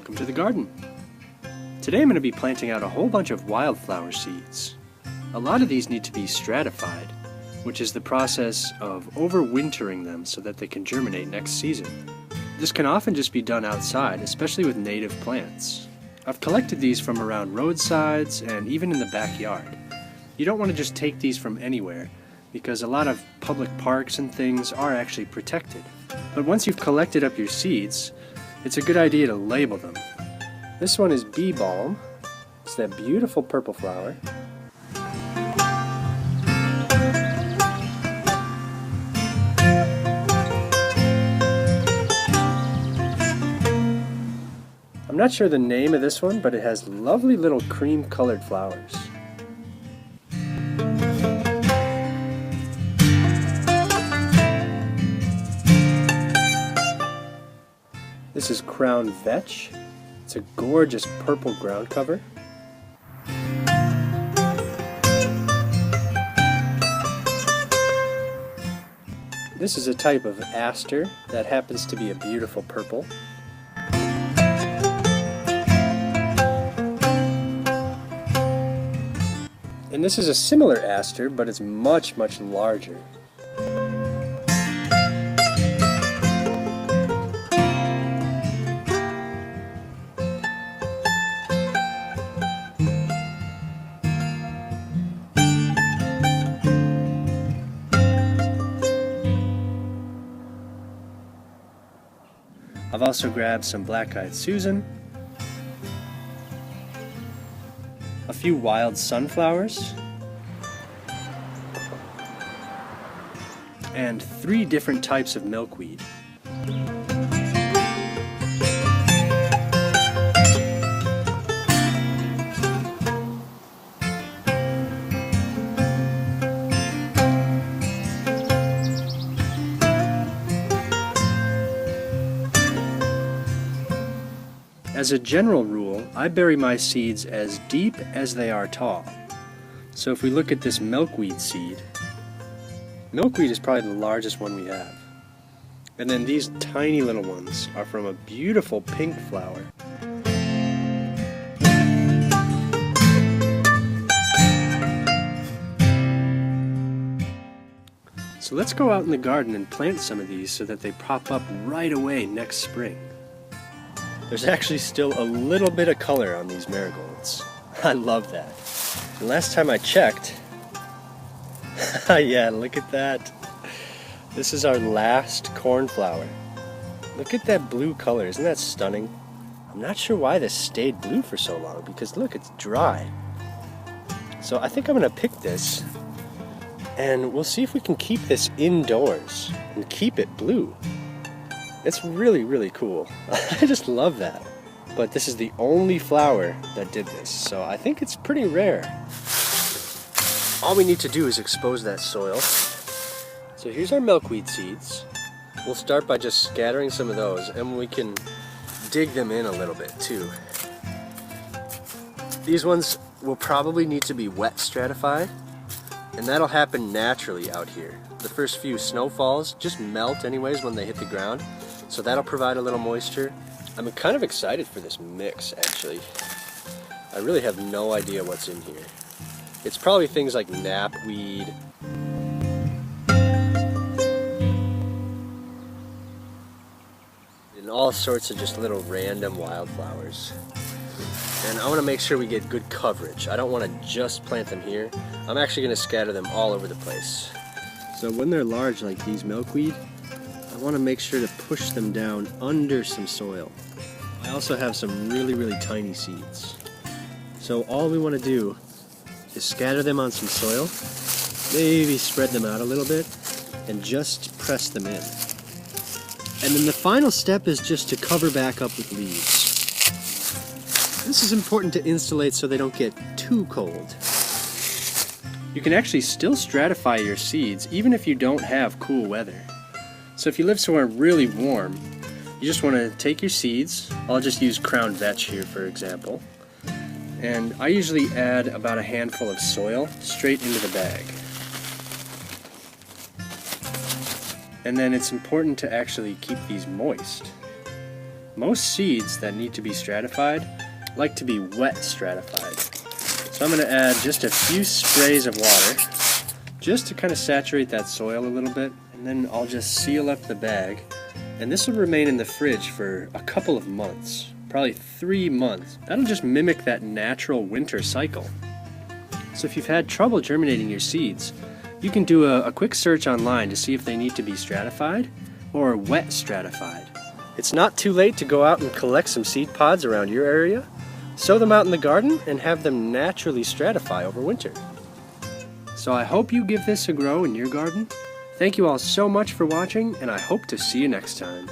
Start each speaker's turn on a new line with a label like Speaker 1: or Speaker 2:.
Speaker 1: Welcome to the garden. Today I'm going to be planting out a whole bunch of wildflower seeds. A lot of these need to be stratified, which is the process of overwintering them so that they can germinate next season. This can often just be done outside, especially with native plants. I've collected these from around roadsides and even in the backyard. You don't want to just take these from anywhere, because a lot of public parks and things are actually protected. But once you've collected up your seeds, it's a good idea to label them. This one is bee balm. It's that beautiful purple flower. I'm not sure the name of this one, but it has lovely little cream-colored flowers. This is crown vetch. It's a gorgeous purple ground cover. This is a type of aster that happens to be a beautiful purple. And this is a similar aster, but it's much, much larger. I've also grabbed some black-eyed Susan, a few wild sunflowers, and 3 different types of milkweed. As a general rule, I bury my seeds as deep as they are tall. So if we look at this milkweed seed, milkweed is probably the largest one we have. And then these tiny little ones are from a beautiful pink flower. So let's go out in the garden and plant some of these so that they pop up right away next spring. There's actually still a little bit of color on these marigolds. I love that. And last time I checked, yeah, look at that. This is our last cornflower. Look at that blue color, isn't that stunning? I'm not sure why this stayed blue for so long, because look, it's dry. So I think I'm gonna pick this, and we'll see if we can keep this indoors and keep it blue. It's really, really cool. I just love that. But this is the only flower that did this, so I think it's pretty rare. All we need to do is expose that soil. So here's our milkweed seeds. We'll start by just scattering some of those, and we can dig them in a little bit too. These ones will probably need to be wet stratified, and that'll happen naturally out here. The first few snowfalls just melt anyways when they hit the ground. So that'll provide a little moisture. I'm kind of excited for this mix, actually. I really have no idea what's in here. It's probably things like knapweed. And all sorts of just little random wildflowers. And I want to make sure we get good coverage. I don't want to just plant them here. I'm actually going to scatter them all over the place. So when they're large like these milkweed, I want to make sure to push them down under some soil. I also have some really, really tiny seeds. So all we want to do is scatter them on some soil, maybe spread them out a little bit, and just press them in. And then the final step is just to cover back up with leaves. This is important to insulate so they don't get too cold. You can actually still stratify your seeds even if you don't have cool weather. So if you live somewhere really warm, you just want to take your seeds. I'll just use crown vetch here for example. And I usually add about a handful of soil straight into the bag. And then it's important to actually keep these moist. Most seeds that need to be stratified like to be wet stratified. So I'm going to add just a few sprays of water just to kind of saturate that soil a little bit, and then I'll just seal up the bag, and this will remain in the fridge for a couple of months, probably 3 months. That'll just mimic that natural winter cycle. So if you've had trouble germinating your seeds, you can do a quick search online to see if they need to be stratified or wet stratified. It's not too late to go out and collect some seed pods around your area, sow them out in the garden, and have them naturally stratify over winter. So I hope you give this a go in your garden. Thank you all so much for watching, and I hope to see you next time.